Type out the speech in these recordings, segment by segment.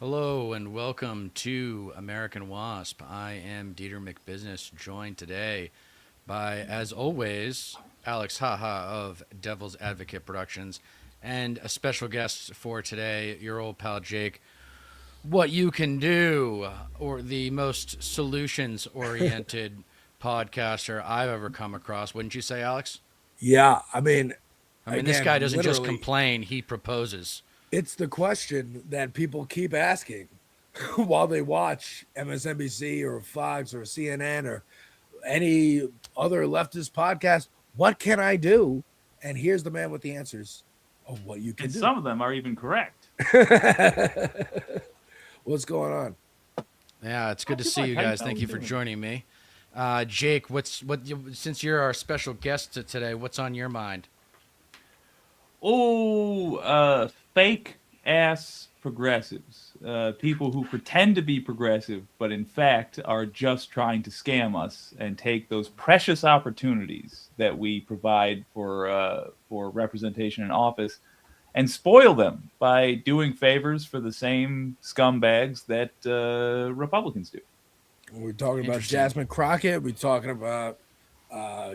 Hello and welcome to American Wasp. I am Deter McBizness, joined today by, as always, Alex Haha of Devil's Advocate Productions, and a special guest for today, your old pal Jake. What you can do, or the most solutions-oriented podcaster I've ever come across, wouldn't you say, Alex? Yeah, I mean, this again, guy doesn't just literally, complain; he proposes. it's the question that people keep asking while they watch MSNBC or Fox or CNN or any other leftist podcast. What can I do? And here's the man with the answers of what you can And do. some of them are even correct. What's going on? Yeah, it's good to How's see your you life? guys. How Thank you you for doing? joining me. Jake, since you're our special guest today, what's on your mind? Fake ass progressives. People who pretend to be progressive, but in fact are just trying to scam us and take those precious opportunities that we provide for representation in office and spoil them by doing favors for the same scumbags that Republicans do. We're talking about Interesting. Jasmine Crockett. We're talking about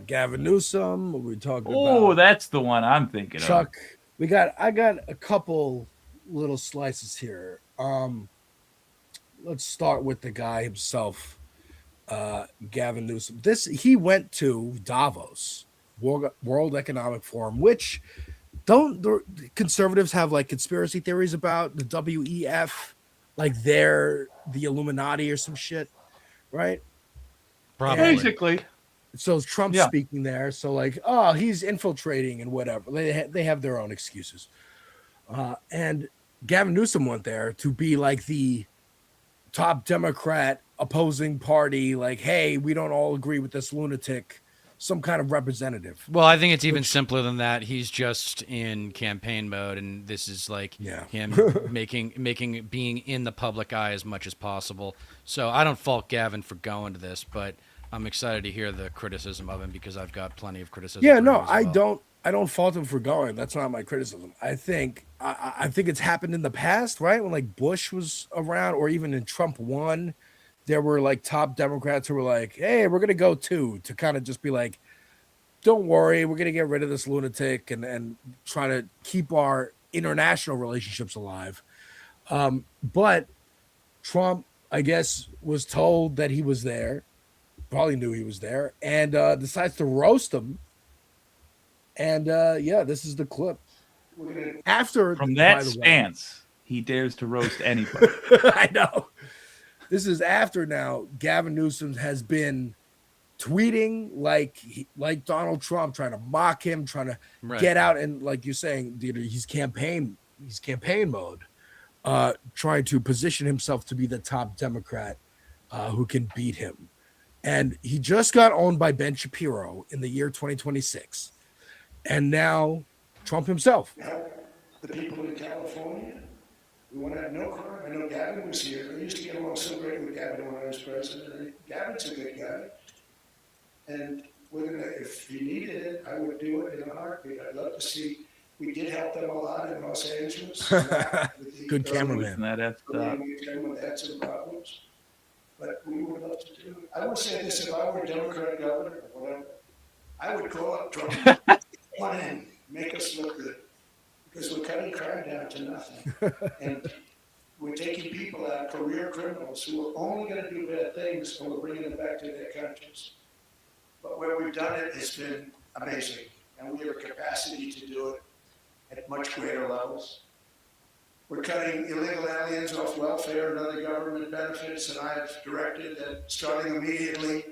Gavin Newsom. We're talking Oh, about that's the one I'm thinking of. Chuck. I got a couple little slices here. Let's start with the guy himself, Gavin Newsom. This he went to Davos, World Economic Forum, which don't the conservatives have like conspiracy theories about the WEF, like they're the Illuminati or some shit, right? Probably. And Basically, so Trump's yeah. speaking there, so like, oh, he's infiltrating and whatever. They have their own excuses. And Gavin Newsom went there to be like the top Democrat opposing party, like, hey, we don't all agree with this lunatic, some kind of representative. Well, I think it's even Which, simpler than that. He's just in campaign mode, and this is like yeah. him being in the public eye as much as possible. So I don't fault Gavin for going to this, but I'm excited to hear the criticism of him because I've got plenty of criticism Yeah, for him no, as I well. don't. I don't fault him for going. That's not my criticism. I think it's happened in the past, right? When like Bush was around, or even in Trump won, there were like top Democrats who were like, "Hey, we're gonna go too," to kind of just be like, "Don't worry, we're gonna get rid of this lunatic and try to keep our international relationships alive." But Trump, I guess, was told that he was there, probably knew he was there, and decides to roast him. And yeah, this is the clip. After, From by that the way, stance, he dares to roast anybody. I know this is after now. Gavin Newsom has been tweeting like Donald Trump, trying to mock him, trying to Right. get out, and like you're saying, he's campaign mode, trying to position himself to be the top Democrat who can beat him. And he just got owned by Ben Shapiro in the year 2026, and now Trump himself. Help the people in California. We want to have no crime. I know Gavin was here. I used to get along so great with Gavin when I was president. Gavin's a good guy. And we're gonna, if you needed it, I would do it in a heartbeat. I'd love to see. We did help them a lot in Los Angeles. Good Isn't cameraman. that effed up? We had some problems, but we would love to do it. I would say this: if I were a Democrat governor or whatever, I would call up Trump, come in, make us look good, because we're cutting crime down to nothing, and we're taking people out, career criminals who are only going to do bad things, and we're bringing them back to their countries. But where we've done it has been amazing, and we have a capacity to do it at much greater levels. We're cutting illegal aliens off welfare and other government benefits, and I've directed that starting immediately,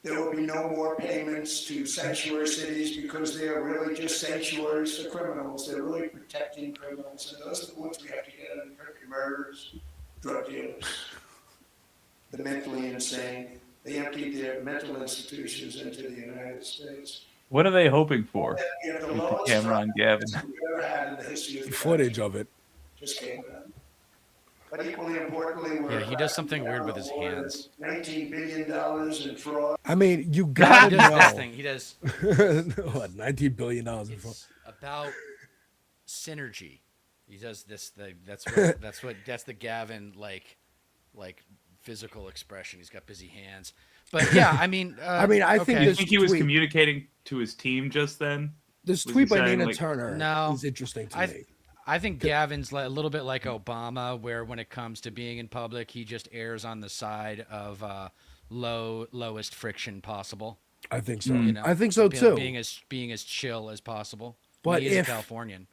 there will be no more payments to sanctuary cities because they are really just sanctuaries for criminals. They're really protecting criminals, and those are the ones we have to get under country: murderers, drug dealers, the mentally insane. They emptied their mental institutions into the United States. What are they hoping for We have the with the lowest camera on Gavin? we've ever had in the history of the Footage country. of it. Just came out. But equally importantly, Yeah, we're he does something weird with his more than hands. $19 billion in fraud. I mean, you He gotta does this know. thing. He does. What, $19 billion in fraud? It's about synergy. He does this thing. That's the Gavin like physical expression. He's got busy hands. But yeah, I mean, I think Do you this think he was tweet- communicating to his team just then? This Was tweet he by saying, Nina like, Turner No. is interesting to I me. I think Gavin's a little bit like Obama, where when it comes to being in public, he just errs on the side of lowest friction possible. I think so. You know, I think so too. Being as chill as possible. But he is if a Californian.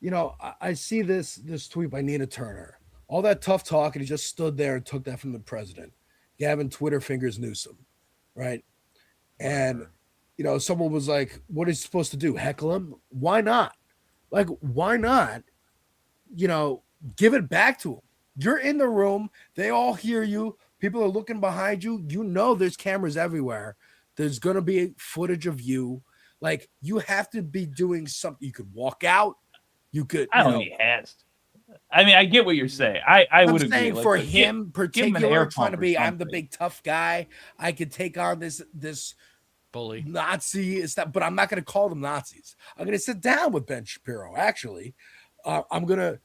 I see this tweet by Nina Turner, all that tough talk, and he just stood there and took that from the president. Gavin Twitter fingers Newsom, right? And someone was like, "What is he supposed to do? Heckle him? Why not? Like, why not? Give it back to him. You're in the room. They all hear you. People are looking behind you. There's cameras everywhere. There's gonna be footage of you. Like, you have to be doing something. You could walk out. You could. I don't think he has to. I mean, I get what you're saying. I would agree. Saying for him, give him an particular, air trying to pump or be, I'm the something. big tough guy. I could take on this Bully. Nazi stuff, but I'm not going to call them Nazis. I'm going to sit down with Ben Shapiro. Actually, I'm going to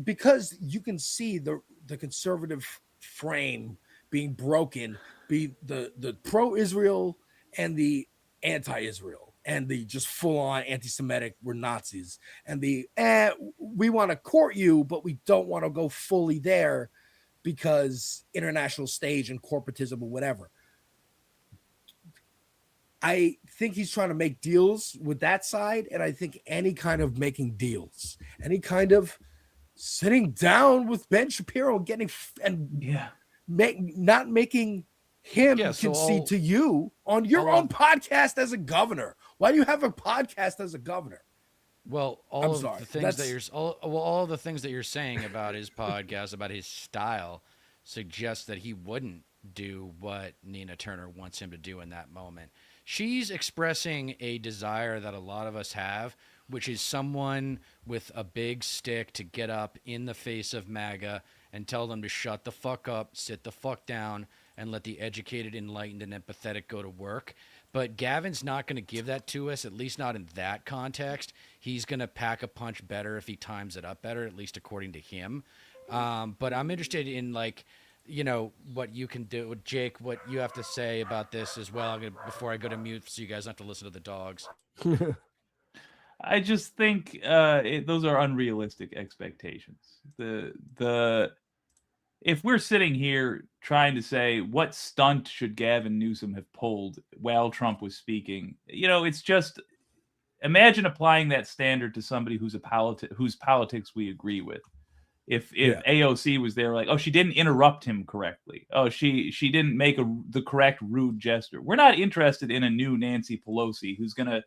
because you can see the conservative frame being broken, be the pro-Israel and the anti-Israel and the just full-on anti-Semitic were Nazis, and the we want to court you, but we don't want to go fully there because international stage and corporatism or whatever. I think he's trying to make deals with that side, and I think any kind of making deals, any kind of sitting down with Ben Shapiro and getting not making him concede to you on your own podcast as a governor. Why do you have a podcast as a governor? Well, all the things that you're saying about his podcast, about his style, suggests that he wouldn't do what Nina Turner wants him to do in that moment. She's expressing a desire that a lot of us have, which is someone with a big stick to get up in the face of MAGA and tell them to shut the fuck up, sit the fuck down, and let the educated, enlightened, and empathetic go to work. But Gavin's not going to give that to us, at least not in that context. He's going to pack a punch better if he times it up better, at least according to him. But I'm interested in, what you can do. Jake, what you have to say about this as well before I go to mute so you guys don't have to listen to the dogs. I just think those are unrealistic expectations. If we're sitting here trying to say what stunt should Gavin Newsom have pulled while Trump was speaking, it's just imagine applying that standard to somebody whose politics we agree with. If AOC was there, like, oh, she didn't interrupt him correctly. Oh, she didn't make the correct rude gesture. We're not interested in a new Nancy Pelosi who's gonna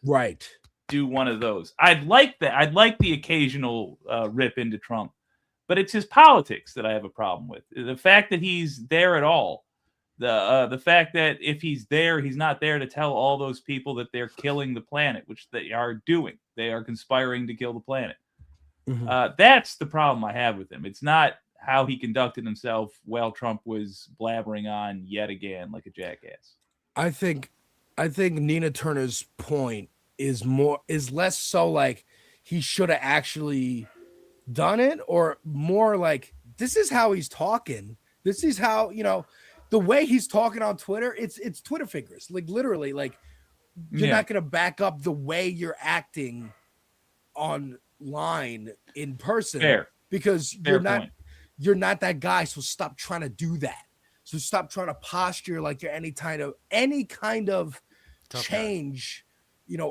do one of those. I'd like that. I'd like the occasional rip into Trump, but it's his politics that I have a problem with. The fact that he's there at all, the fact that if he's there, he's not there to tell all those people that they're killing the planet, which they are doing. They are conspiring to kill the planet. Mm-hmm. That's the problem I have with him. It's not how he conducted himself while Trump was blabbering on yet again like a jackass. I think Nina Turner's point is less so like he should have actually done it, or more like this is how he's talking. This is how, the way he's talking on Twitter, it's Twitter fingers. Like literally, like you're not gonna back up the way you're acting online in person because you're not that guy. So stop trying to do that. So stop trying to posture like you're any kind of change,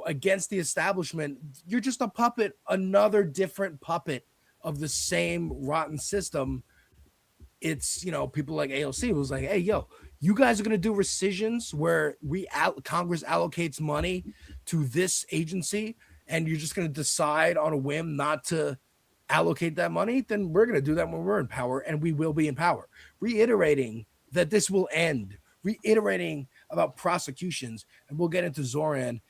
against the establishment. You're just a puppet, another different puppet of the same rotten system. It's, people like AOC who's like, hey, yo, you guys are going to do rescissions where Congress allocates money to this agency, and you're just going to decide on a whim not to allocate that money, then we're going to do that when we're in power, and we will be in power. Reiterating that this will end, reiterating about prosecutions, and we'll get into Zoran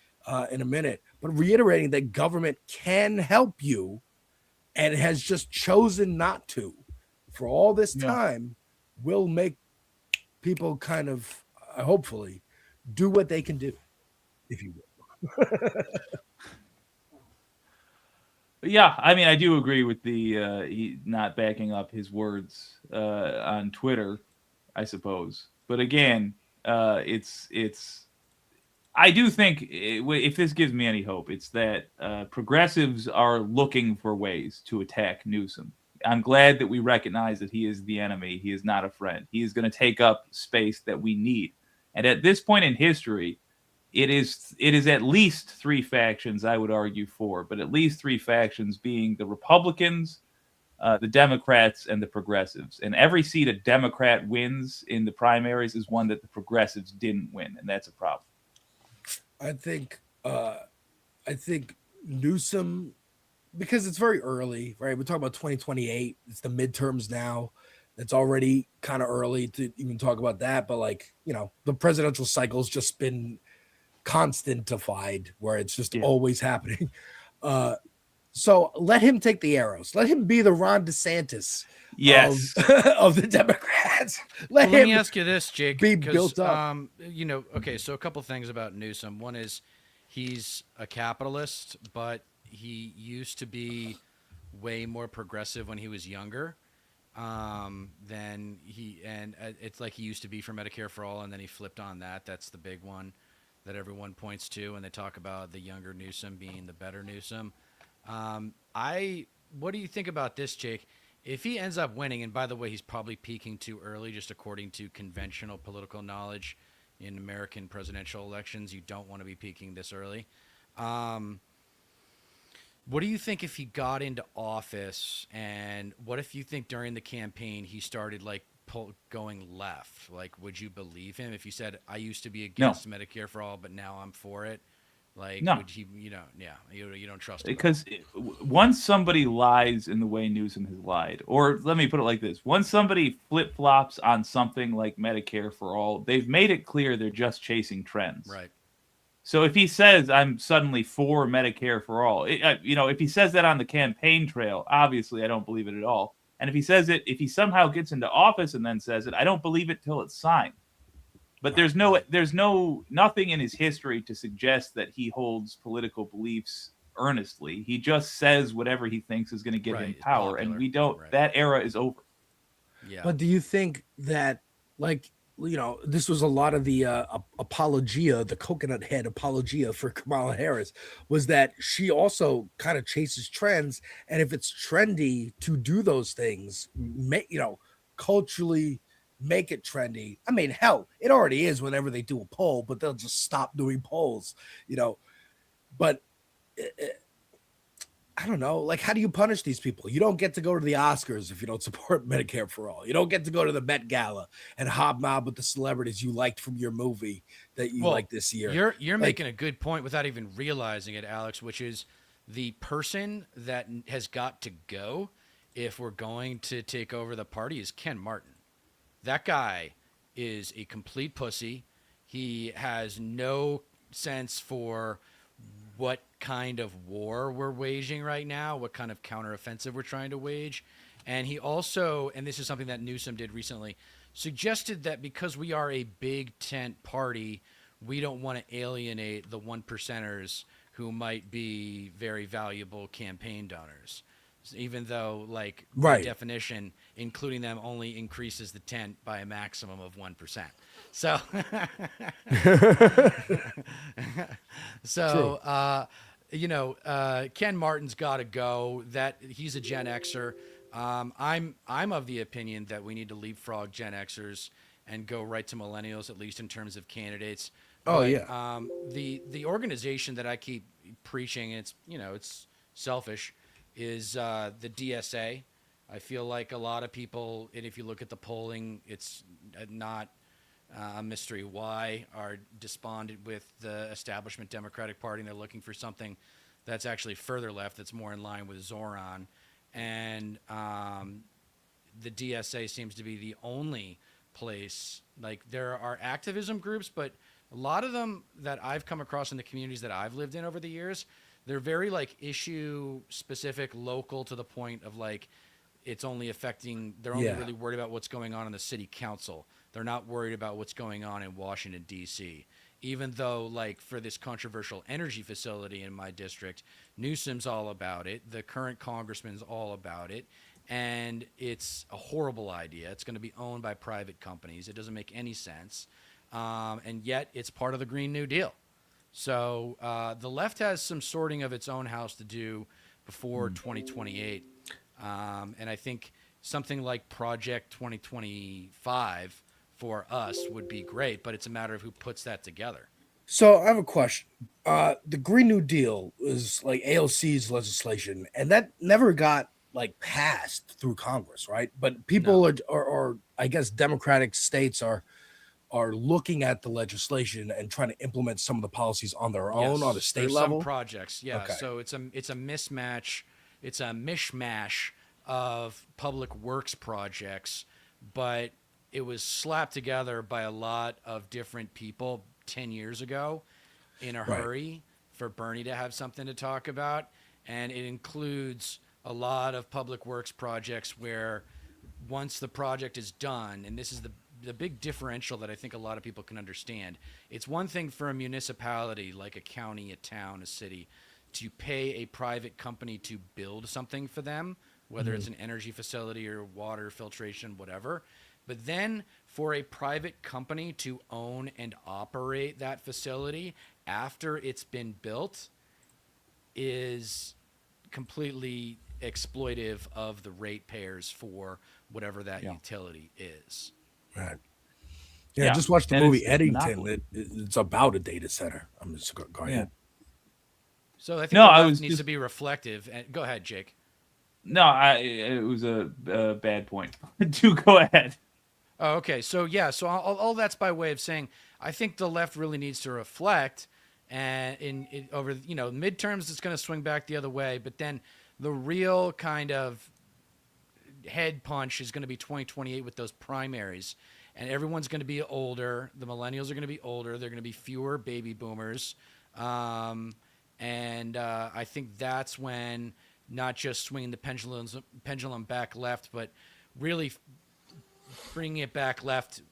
in a minute, but reiterating that government can help you and has just chosen not to for all this time will make people kind of, hopefully, do what they can do, if you will. Yeah, I mean, I do agree with the he not backing up his words on Twitter, I suppose. But again, it's. I do think if this gives me any hope, it's that progressives are looking for ways to attack Newsom. I'm glad that we recognize that he is the enemy. He is not a friend. He is going to take up space that we need. And at this point in history, it is at least three factions, I would argue four, but at least three factions being the Republicans, the Democrats, and the progressives. And every seat a Democrat wins in the primaries is one that the progressives didn't win, and that's a problem. I think Newsom, because it's very early, right? We're talking about 2028. It's the midterms now. It's already kind of early to even talk about that. But like, the presidential cycle's just been constantified where it's just always happening. So let him take the arrows. Let him be the Ron DeSantis of the Democrats. Let me ask you this, Jake. Be built up. Okay, so a couple things about Newsom. One is he's a capitalist, but he used to be way more progressive when he was younger. It's like he used to be for Medicare for all, and then he flipped on that. That's the big one that everyone points to when they talk about the younger Newsom being the better Newsom. What do you think about this, Jake? If he ends up winning, and by the way, he's probably peaking too early, just according to conventional political knowledge in American presidential elections, you don't want to be peaking this early. What do you think if he got into office, and what if you think during the campaign he started going left? Like, would you believe him if he said, I used to be against Medicare for all, but now I'm for it? Like, no. Would he, you don't trust him. Because once somebody lies in the way Newsom has lied, or let me put it like this, once somebody flip-flops on something like Medicare for all, they've made it clear they're just chasing trends. Right. So if he says, I'm suddenly for Medicare for all, if he says that on the campaign trail, obviously I don't believe it at all. And if he somehow gets into office and then says it, I don't believe it till it's signed. But there's nothing in his history to suggest that he holds political beliefs earnestly. He just says whatever he thinks is going to get him power, and we don't. Right. That era is over. Yeah. But do you think that, this was a lot of the apologia, the coconut head apologia for Kamala Harris, was that she also kind of chases trends, and if it's trendy to do those things, culturally make it trendy. I mean, hell, it already is whenever they do a poll, but they'll just stop doing polls, But I don't know. Like, how do you punish these people? You don't get to go to the Oscars if you don't support Medicare for all. You don't get to go to the Met Gala and hobnob with the celebrities you liked from your movie that you liked this year. You're making a good point without even realizing it, Alex, which is the person that has got to go if we're going to take over the party is Ken Martin. That guy is a complete pussy. He has no sense for what kind of war we're waging right now, what kind of counteroffensive we're trying to wage. And he also, and this is something that Newsom did recently, suggested that because we are a big tent party, we don't want to alienate the 1%ers who might be very valuable campaign donors. Even though, by definition, including them only increases the tent by a maximum of 1%. Ken Martin's got to go. That he's a Gen Xer. I'm of the opinion that we need to leapfrog Gen Xers and go right to millennials, at least in terms of candidates. The organization that I keep preaching, it's selfish, is the DSA. I feel like a lot of people, and if you look at the polling, it's not a mystery why, are despondent with the establishment Democratic Party, and they're looking for something that's actually further left, that's more in line with Zoran. And the DSA seems to be the only place. There are activism groups, but a lot of them that I've come across in the communities that I've lived in over the years, they're very issue specific, local, to the point of it's only affecting, they're only really worried about what's going on in the city council. They're not worried about what's going on in Washington, D.C. even though, like, for this controversial energy facility in my district, Newsom's all about it. The current congressman's all about it. And it's a horrible idea. It's going to be owned by private companies. It doesn't make any sense. And yet it's part of the Green New Deal. So the left has some sorting of its own house to do before 2028. And I think something like Project 2025 for us would be great, but it's a matter of who puts that together. So I have a question. The Green New Deal is like AOC's legislation, and that never got like passed through Congress, right? But people are I guess Democratic states are looking at the legislation and trying to implement some of the policies on their own on a state There's level. Some projects, yeah. Okay. So it's a mismatch, it's a mishmash of public works projects, but it was slapped together by a lot of different people 10 years ago in a hurry for Bernie to have something to talk about. And it includes a lot of public works projects where once the project is done, and this is the big differential that I think a lot of people can understand. It's one thing for a municipality like a county, a town, a city to pay a private company to build something for them, whether it's an energy facility or water filtration, whatever. But then for a private company to own and operate that facility after it's been built is completely exploitive of the ratepayers for whatever that utility is. Right. Yeah, just watch the movie Eddington. It's about a data center. I'm just going ahead. So I think the left needs to be reflective. And go ahead, Jake. No, it was a bad point. Do go ahead. Oh, okay. So so all that's by way of saying I think the left really needs to reflect, and in over midterms it's going to swing back the other way, but then the real kind of head punch is going to be 2028 with those primaries, and everyone's going to be older. The millennials are going to be older. They're going to be fewer baby boomers, and I think that's when not just swinging the pendulum back left, but really bringing it back left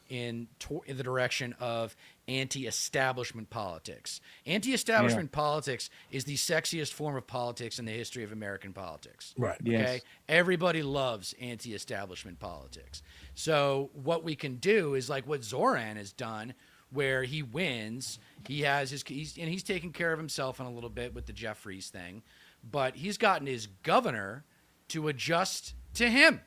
in the direction of anti-establishment politics. Anti-establishment politics is the sexiest form of politics in the history of American politics. Right. Okay. Yes. Everybody loves anti-establishment politics. So what we can do is like what Zoran has done, where he wins. He has he's taking care of himself in a little bit with the Jeffries thing, but he's gotten his governor to adjust to him.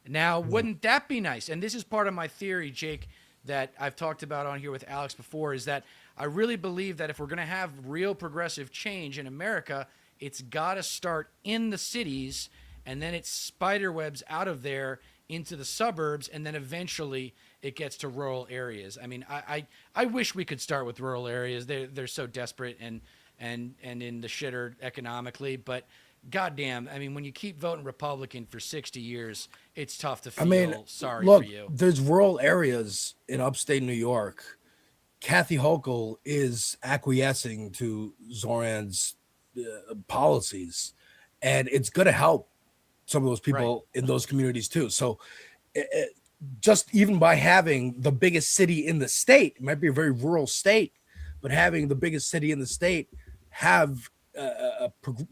Now, wouldn't that be nice? And this is part of my theory, Jake, that I've talked about on here with Alex before, is that I really believe that if we're going to have real progressive change in America, it's got to start in the cities, and then it spiderwebs out of there into the suburbs, and then eventually it gets to rural areas. I mean, I wish we could start with rural areas. They're so desperate and in the shitter economically, but goddamn, I mean, when you keep voting Republican for 60 years, it's tough to feel sorry look, for you. There's rural areas in upstate New York. Kathy Hochul is acquiescing to Zoran's policies, and it's going to help some of those people in those communities too. So just even by having the biggest city in the state, it might be a very rural state, but having the biggest city in the state have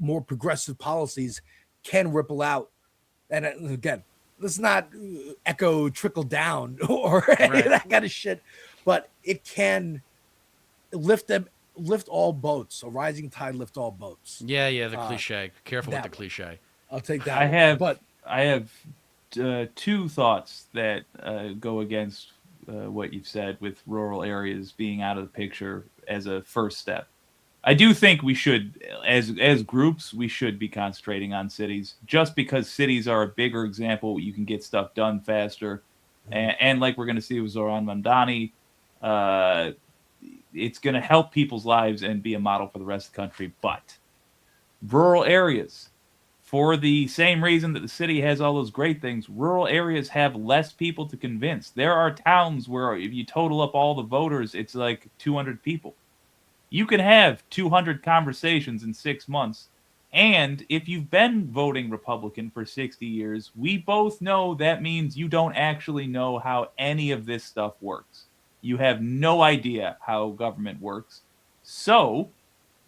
more progressive policies can ripple out. And again, let's not echo trickle down or any of that kind of shit, but it can lift all boats. A rising tide lift all boats. Yeah, the cliche. Careful with the cliche. I'll take that. I have two thoughts that go against what you've said with rural areas being out of the picture as a first step. I do think we should, as groups, we should be concentrating on cities, just because cities are a bigger example. You can get stuff done faster. And like we're going to see with Zoran Mamdani, it's going to help people's lives and be a model for the rest of the country. But rural areas, for the same reason that the city has all those great things, rural areas have less people to convince. There are towns where if you total up all the voters, it's like 200 people. You can have 200 conversations in 6 months. And if you've been voting Republican for 60 years, we both know that means you don't actually know how any of this stuff works. You have no idea how government works. So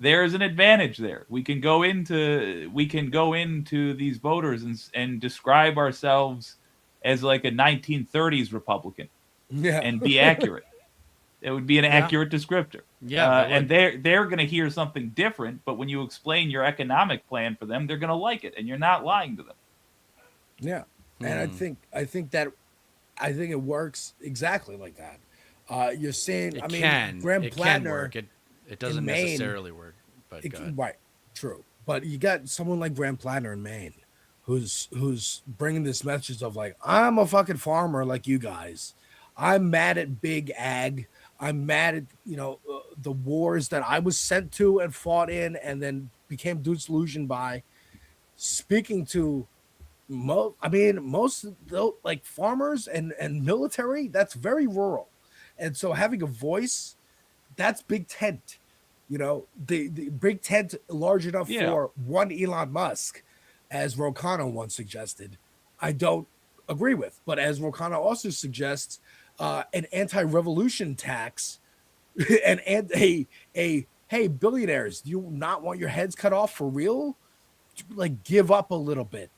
there is an advantage there. We can go into these voters and describe ourselves as like a 1930s Republican Yeah. and be accurate. It would be an accurate descriptor. Yeah, and they're going to hear something different, but when you explain your economic plan for them, they're going to like it, and you're not lying to them. Yeah. And I think it works exactly like that. You're saying, Graham it Plattner can work. It doesn't in Maine, necessarily work, but go ahead. right, true. But you got someone like Graham Plattner in Maine, who's bringing this message of like, I'm a fucking farmer like you guys. I'm mad at big ag. I'm mad at the wars that I was sent to and fought in, and then became disillusioned by. Speaking to most of the like farmers and military, that's very rural, and so having a voice, that's big tent. The big tent large enough for one Elon Musk, as Rokano once suggested. I don't agree with, but as Rokano also suggests, an anti-revolution tax and a hey, billionaires, do you not want your heads cut off for real? Like, give up a little bit.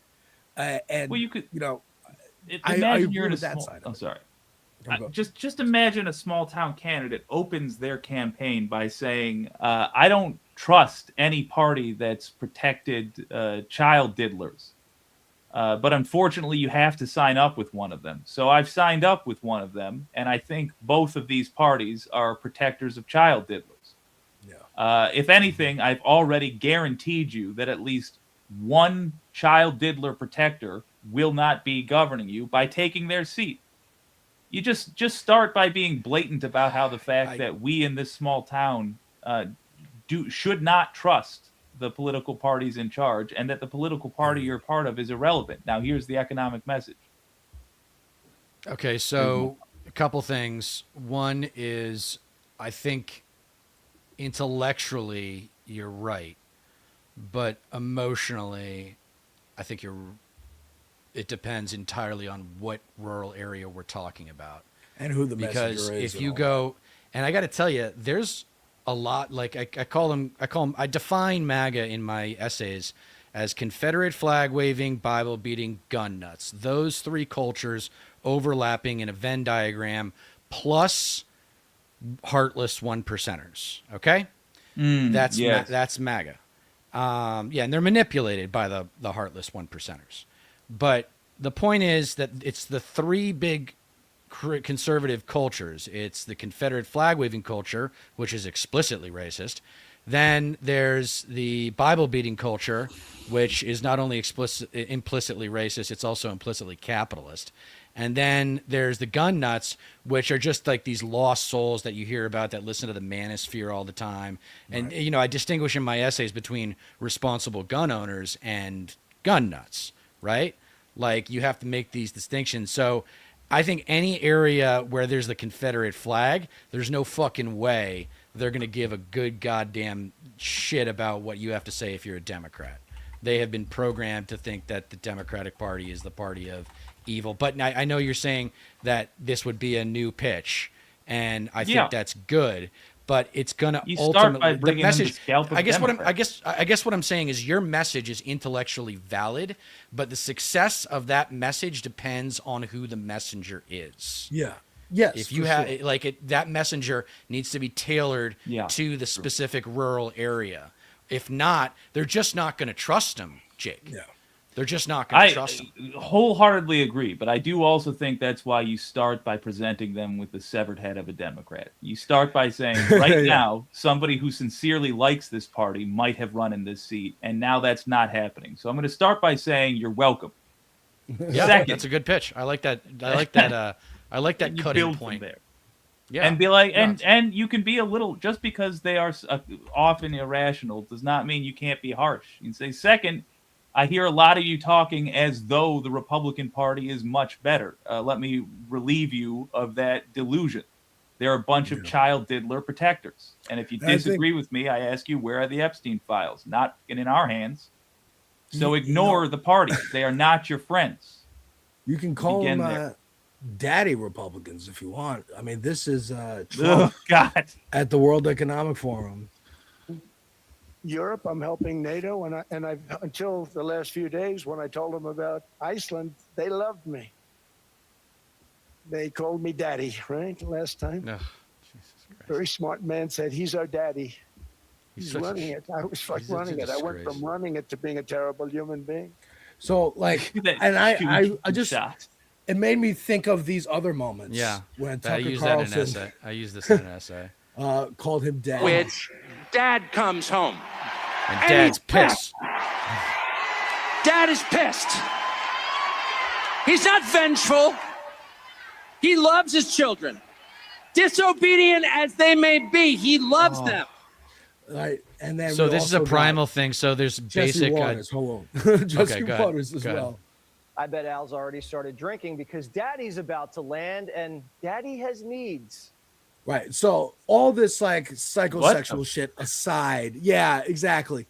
And well, you could, imagine you're in a that small, side. I'm sorry. Go. Just imagine a small town candidate opens their campaign by saying, I don't trust any party that's protected child diddlers. But unfortunately, you have to sign up with one of them. So I've signed up with one of them, and I think both of these parties are protectors of child diddlers. Yeah. If anything, I've already guaranteed you that at least one child diddler protector will not be governing you by taking their seat. You just start by being blatant about how the fact that we in this small town should not trust the political parties in charge, and that the political party you're part of is irrelevant. Now, here's the economic message. Okay, so a couple things. One is, I think intellectually you're right, but emotionally, I think it depends entirely on what rural area we're talking about. And who the messenger is. Because if you go, and I got to tell you, there's a lot, like I define MAGA in my essays as Confederate flag waving, Bible beating, gun nuts. Those three cultures overlapping in a Venn diagram, plus heartless one percenters. Okay, that's MAGA. And they're manipulated by the heartless one percenters. But the point is that it's the three big conservative cultures. It's the Confederate flag waving culture, which is explicitly racist. Then there's the Bible beating culture, which is not only implicitly racist, it's also implicitly capitalist. And then there's the gun nuts, which are just like these lost souls that you hear about that listen to the manosphere all the time. And, I distinguish in my essays between responsible gun owners and gun nuts, right? Like, you have to make these distinctions. So I think any area where there's the Confederate flag, there's no fucking way they're going to give a good goddamn shit about what you have to say if you're a Democrat. They have been programmed to think that the Democratic Party is the party of evil. But I know you're saying that this would be a new pitch, and I think that's good. But it's gonna ultimately the message. I guess what I'm saying is your message is intellectually valid, but the success of that message depends on who the messenger is. Yeah. Yes. If you have that messenger needs to be tailored to the specific rural area. If not, they're just not going to trust him, Jake. Yeah. They're just not going to trust him. I wholeheartedly agree, but I do also think that's why you start by presenting them with the severed head of a Democrat. You start by saying, right now, somebody who sincerely likes this party might have run in this seat, and now that's not happening. So I'm going to start by saying you're welcome. Yeah, second, that's a good pitch. I like that. I like that. I like that cutting point there. Yeah, and be like, and you can be a little, just because they are often irrational does not mean you can't be harsh. You can say, second, I hear a lot of you talking as though the Republican Party is much better. Let me relieve you of that delusion. They're a bunch of child diddler protectors. And if you disagree with me, I ask you, where are the Epstein files? Not in our hands. So ignore the party. They are not your friends. You can call them daddy Republicans if you want. I mean, this is Oh Trump God. at the World Economic Forum. Europe, I'm helping NATO, and I until the last few days when I told them about Iceland, they loved me. They called me daddy, right? Last time. Ugh, Jesus Christ. Very smart man said, he's our daddy. He's such a running it. I was like he's such a running it. I went disgrace. from running it to being a terrible human being. So like, That and I huge just shot. it made me think of these other moments. Yeah, when I Tucker use that in an Carlson essay. I use this in an essay. called him daddy. Which dad comes home. And And Dad's he's pissed. Dad is pissed. He's not vengeful. He loves his children. Disobedient as they may be, he loves them. Right, and then So we this is a also got primal thing. So there's Jesse basic. Waters. Hold on, Jesse go ahead, Waters as go ahead. well. I bet Al's already started drinking because Daddy's about to land and Daddy has needs. Right. So all this like What psychosexual the- shit aside, yeah, exactly.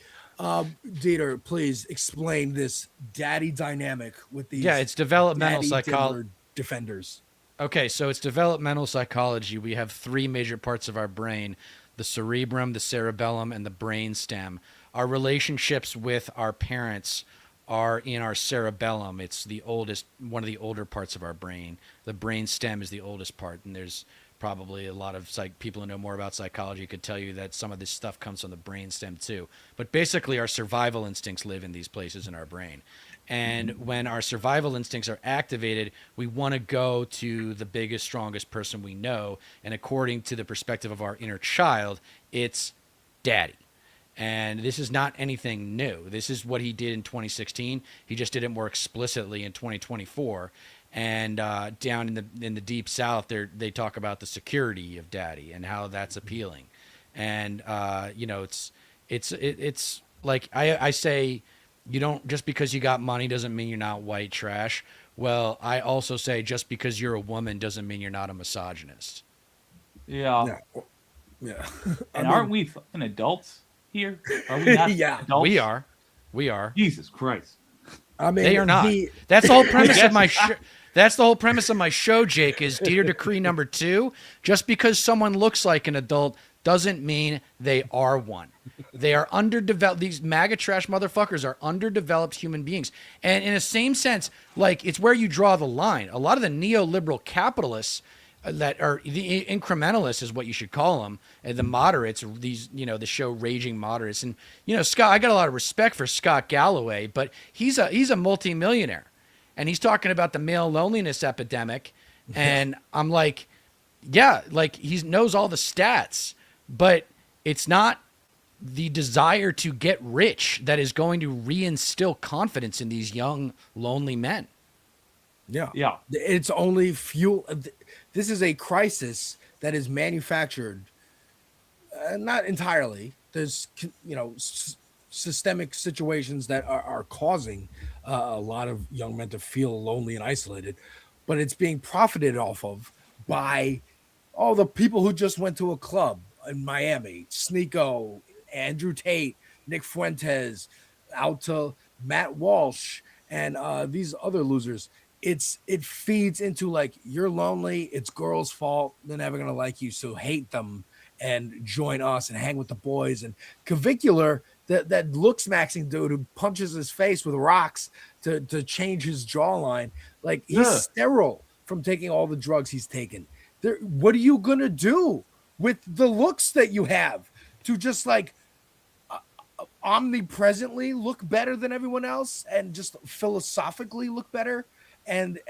Deter, please explain this daddy dynamic with these. Yeah, it's developmental daddy psychology. Timber defenders. Okay, so it's developmental psychology. We have three major parts of our brain: the cerebrum, the cerebellum, and the brain stem. Our relationships with our parents are in our cerebellum. It's the oldest, one of the older parts of our brain. The brain stem is the oldest part, and there's probably a lot of people who know more about psychology could tell you that some of this stuff comes from the brain stem too. But basically, our survival instincts live in these places in our brain. And when our survival instincts are activated, we want to go to the biggest, strongest person we know. And according to the perspective of our inner child, it's daddy. And this is not anything new. This is what he did in 2016. He just did it more explicitly in 2024. And down in the deep south, they talk about the security of daddy and how that's appealing. And you know, it's like I say, you don't, just because you got money doesn't mean you're not white trash. Well, I also say just because you're a woman doesn't mean you're not a misogynist. Yeah. Yeah. And aren't we fucking adults here? Are we not Yeah. adults? We are. Jesus Christ. I mean, They are not. That's the whole premise of my show. That's the whole premise of my show, Jake, is Dieter Decree number 2. Just because someone looks like an adult doesn't mean they are one. They are underdeveloped. These MAGA trash motherfuckers are underdeveloped human beings. And in a same sense, like, it's where you draw the line. A lot of the neoliberal capitalists that are the incrementalists is what you should call them, and the moderates, these, you know, the show raging moderates. And, you know, Scott, I got a lot of respect for Scott Galloway, but he's a multimillionaire, and he's talking about the male loneliness epidemic. And I'm like, yeah, like, he knows all the stats, but it's not the desire to get rich that is going to reinstill confidence in these young, lonely men. Yeah. Yeah. It's only fuel. This is a crisis that is manufactured, not entirely. There's, you know, systemic situations that are causing a lot of young men to feel lonely and isolated, but it's being profited off of by all the people who just went to a club in Miami: Sneeko, Andrew Tate, Nick Fuentes, out to Matt Walsh, and these other losers. It feeds into, like, you're lonely, it's girls' fault, they're never gonna like you, so hate them and join us and hang with the boys. And Cavicular, that looks maxing dude who punches his face with rocks to change his jawline, like, he's Yeah. sterile from taking all the drugs he's taken. What are you gonna do with the looks that you have to just, like, omnipresently look better than everyone else and just philosophically look better? And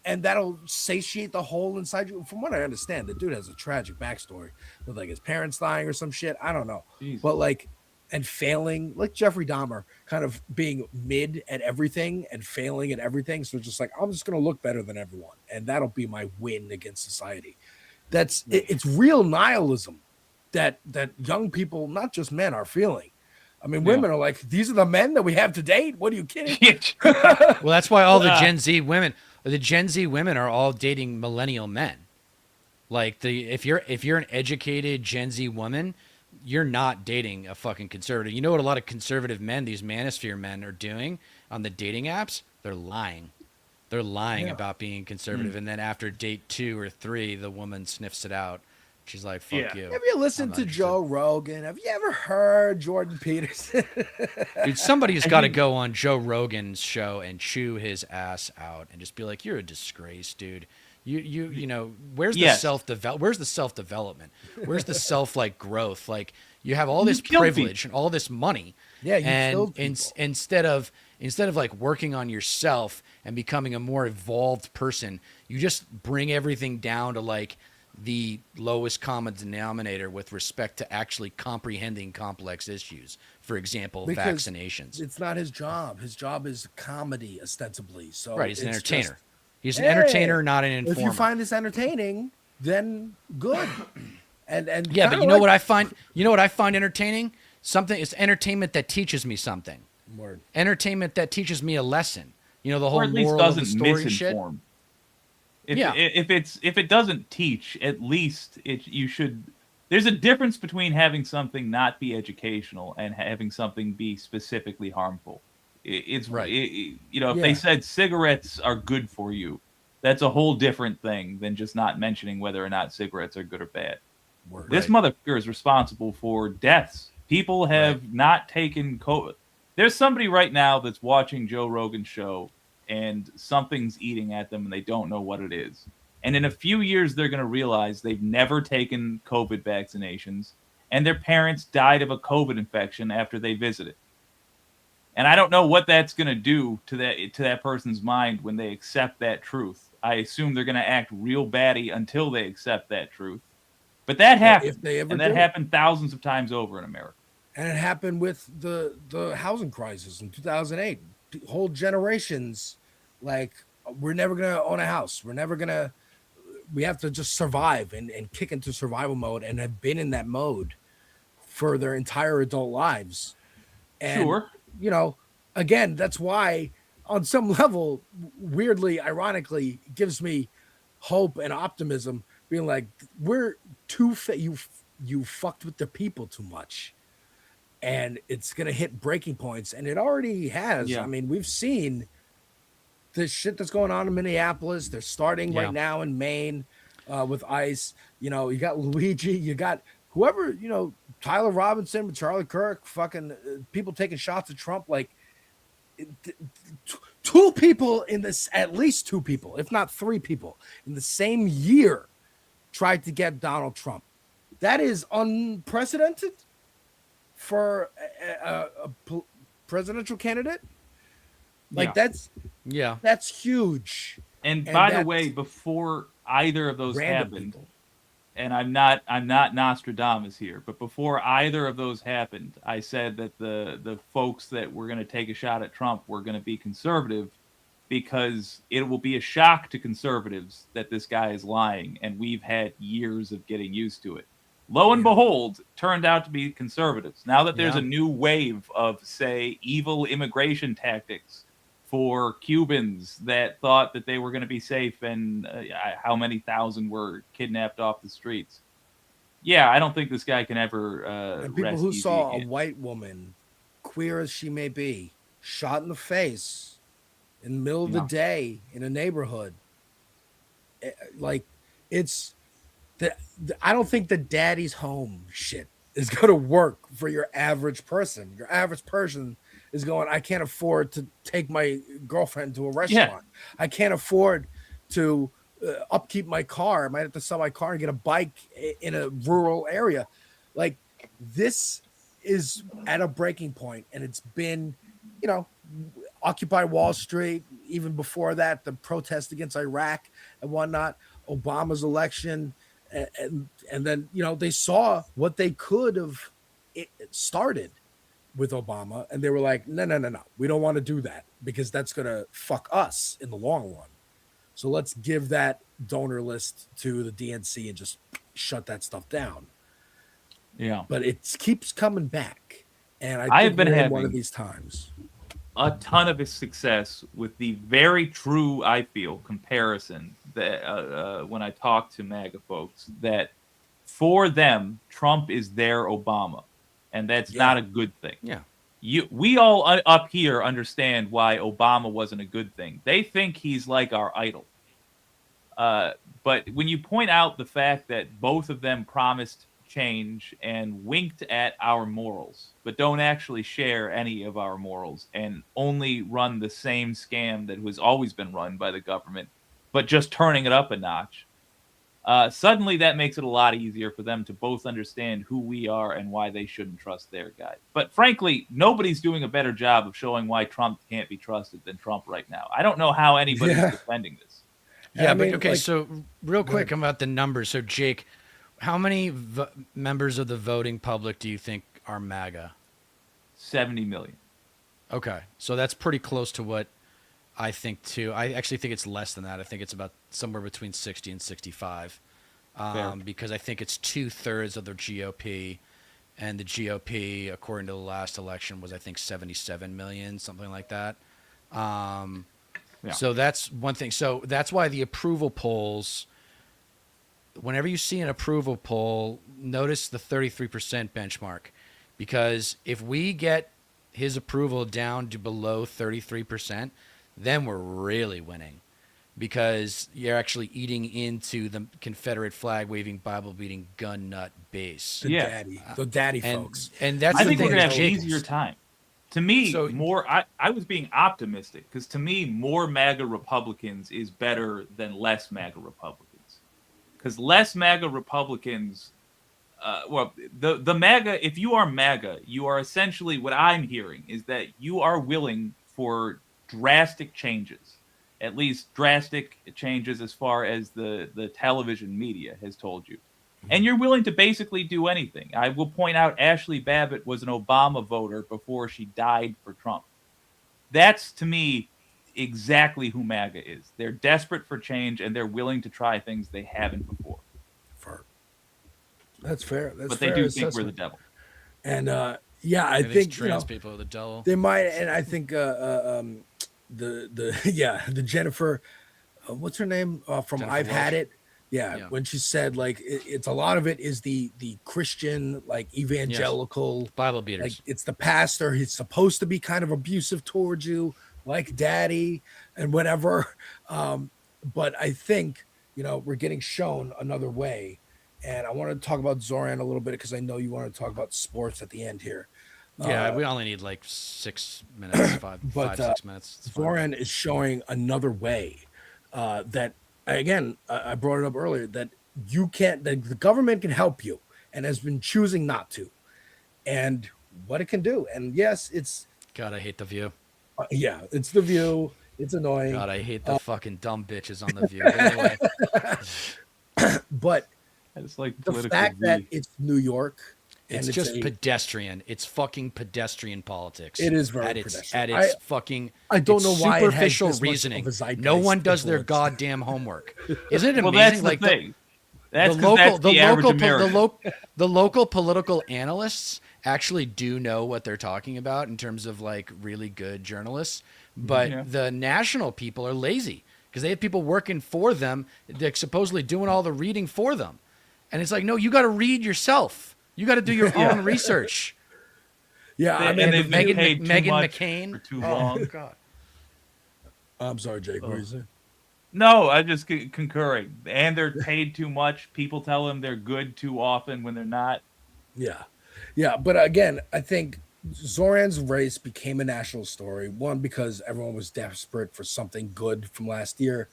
that'll satiate the hole inside you. From what I understand, the dude has a tragic backstory with, like, his parents dying or some shit. I don't know. Jesus. But, like, and failing, like Jeffrey Dahmer, kind of being mid at everything and failing at everything. So just like, I'm just going to look better than everyone, and that'll be my win against society. It's real nihilism that young people, not just men, are feeling. I mean, women are like, these are the men that we have to date. What are you kidding? Well, that's why all the Gen Z women are all dating millennial men. Like, if you're an educated Gen Z woman, you're not dating a fucking conservative. You know what a lot of conservative men, these manosphere men, are doing on the dating apps? They're lying. They're lying Yeah. about being conservative, and then after date 2 or 3, the woman sniffs it out. She's like, "Fuck Yeah. you." Have you I'm listened not to interested. Joe Rogan? Have you ever heard Jordan Peterson? Dude, somebody's I got to think- go on Joe Rogan's show and chew his ass out and just be like, "You're a disgrace, dude. You know, where's the Yes. where's the self-development? Where's the growth? Like, you have all You this kill privilege and all this money, Yeah, you and killed people. instead of like working on yourself and becoming a more evolved person, you just bring everything down to like the lowest common denominator with respect to actually comprehending complex issues. For example, Because vaccinations. It's not his job. His job is comedy, ostensibly. So Right, he's an it's entertainer. just, He's an hey, entertainer, not an informer. if you find this entertaining, then good. And yeah, but kinda you know like- what I find? You know what I find entertaining? It's entertainment that teaches me something. Word. Entertainment that teaches me a lesson. You know, the Or whole at least moral of the doesn't story shit. misinform. If, Yeah. if it doesn't teach, at least you should. There's a difference between having something not be educational and having something be specifically harmful. It's Right. You know, if they Yeah. said cigarettes are good for you, that's a whole different thing than just not mentioning whether or not cigarettes are good or bad. Word. This motherfucker is responsible for deaths. People have not taken COVID. There's somebody right now that's watching Joe Rogan's show and something's eating at them and they don't know what it is. And in a few years, they're going to realize they've never taken COVID vaccinations and their parents died of a COVID infection after they visited. And I don't know what that's going to do to that person's mind when they accept that truth. I assume they're going to act real batty until they accept that truth. But that happened, if they ever and that do. happened thousands of times over in America. And it happened with the housing crisis in 2008. Whole generations, like, we're never going to own a house. We have to just survive and kick into survival mode and have been in that mode for their entire adult lives. And, Sure. you know, again, that's why on some level, weirdly, ironically, it gives me hope and optimism, being like, we're too you fucked with the people too much. And it's going to hit breaking points. And it already has. Yeah. I mean, we've seen the shit that's going on in Minneapolis. They're starting Yeah. right now in Maine with ICE. You know, you got Luigi, you got whoever, you know, Tyler Robinson with Charlie Kirk, fucking people taking shots at Trump. Like, two people in this, at least two people, if not three people in the same year tried to get Donald Trump. That is unprecedented for a presidential candidate. Like, Yeah. that's huge. And And by the that's way, before either of those Random happened, people. and I'm not Nostradamus here, but before either of those happened, I said that the folks that were going to take a shot at Trump were going to be conservative because it will be a shock to conservatives that this guy is lying, and we've had years of getting used to it. Lo and behold, turned out to be conservatives. Now that there's Yeah. a new wave of, say, evil immigration tactics for Cubans that thought that they were going to be safe, and how many thousand were kidnapped off the streets. Yeah, I don't think this guy can ever And people rest who easy saw a again. white woman, queer as she may be, shot in the face in the middle of the Yeah. day in a neighborhood, like, it's I don't think the daddy's home shit is going to work for your average person. Your average person is going, I can't afford to take my girlfriend to a restaurant. I can't afford to upkeep my car. I might have to sell my car and get a bike in a rural area. Like, this is at a breaking point, and it's been, you know, Occupy Wall Street, even before that, the protest against Iraq and whatnot, Obama's election, and then, you know, they saw what they could have started with Obama, and they were like, no, we don't want to do that because that's going to fuck us in the long run. So let's give that donor list to the DNC and just shut that stuff down. Yeah. But it keeps coming back, and I I have think been we're in having one of these times. a ton of his success with the very true, I feel, comparison that when I talk to MAGA folks, that for them, Trump is their Obama, and that's not a good thing. Yeah. we all up here understand why Obama wasn't a good thing. They think he's like our idol. But when you point out the fact that both of them promised change and winked at our morals, but don't actually share any of our morals and only run the same scam that has always been run by the government, but just turning it up a notch, suddenly that makes it a lot easier for them to both understand who we are and why they shouldn't trust their guy. But frankly, nobody's doing a better job of showing why Trump can't be trusted than Trump right now. I don't know how anybody's defending this. Yeah, I mean, but okay, like- so real quick about the numbers. So, Jake, how many members of the voting public do you think are MAGA? 70 million. Okay, so that's pretty close to what I think, too. I actually think it's less than that. I think it's about somewhere between 60 and 65 because I think it's 2/3 of the GOP, and the GOP, according to the last election, was, I think, 77 million, something like that. Yeah. So that's one thing. So that's why the approval polls, whenever you see an approval poll, notice the 33% benchmark. Because if we get his approval down to below 33%, then we're really winning. Because you're actually eating into the Confederate flag waving, Bible beating, gun nut base. The daddy folks. And that's I the think thing we're going to have an Jake- easier time. To me, So- I was being optimistic because to me, more MAGA Republicans is better than less MAGA Republicans. Because less MAGA Republicans, the MAGA, if you are MAGA, you are essentially, what I'm hearing is that you are willing for drastic changes, at least drastic changes as far as the television media has told you. And you're willing to basically do anything. I will point out Ashley Babbitt was an Obama voter before she died for Trump. That's, to me, exactly who MAGA is. They're desperate for change, and they're willing to try things they haven't before. That's fair. But they do think we're the devil. And yeah, I Maybe think these trans people are the devil. they might. And I think the the Jennifer, what's her name from Jennifer I've Had Walsh. It. Yeah, when she said like it's a lot of it is the Christian like evangelical Bible beaters. like it's the pastor. He's supposed to be kind of abusive towards you, like daddy and whatever. But I think we're getting shown another way, and I want to talk about Zoran a little bit because I know you want to talk about sports at the end here. Yeah, we only need like 6 minutes, five, 6 minutes. It's fine. Zoran is showing another way that. Again, I brought it up earlier that you can't, the government can help you and has been choosing not to, and what it can do. And yes, it's God, I hate the View. yeah, it's the View. It's annoying. God, I hate the fucking dumb bitches on the View. But anyway, But It's like the political fact that V. it's New York, it's and just pedestrian. It's fucking pedestrian politics. It is very at its pedestrian. At its fucking. I don't it's know why it has superficial this much of a reasoning. zeitgeist No one does their influence. goddamn homework. Isn't it Well, amazing? that's the thing. That's the 'cause local, that's the average American. the local political analysts actually do know what they're talking about in terms of like really good journalists, but Yeah. the national people are lazy because they have people working for them. They're supposedly doing all the reading for them, and it's like, no, you got to read yourself. You got to do your own research. Yeah, I And mean, they've been paid too Meghan much McCain for too Oh long. God. I'm sorry, Jake. What are you saying? No, I'm just concurring. And they're paid too much. People tell them they're good too often when they're not. Yeah, but again, I think Zoran's race became a national story. One, because everyone was desperate for something good from last year.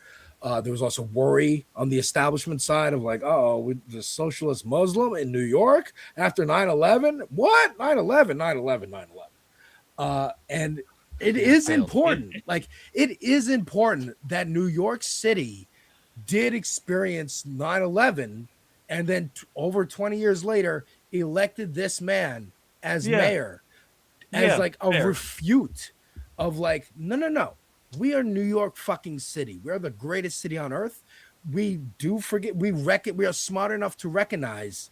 There was also worry on the establishment side of like, the socialist Muslim in New York after 9/11. What? 9/11, 9/11, 9/11. And it is failed. important. Like, it is important that New York City did experience 9/11 and then over 20 years later elected this man as mayor as like a refute of like, no. We are New York fucking city. We are the greatest city on earth. We do forget. We are smart enough to recognize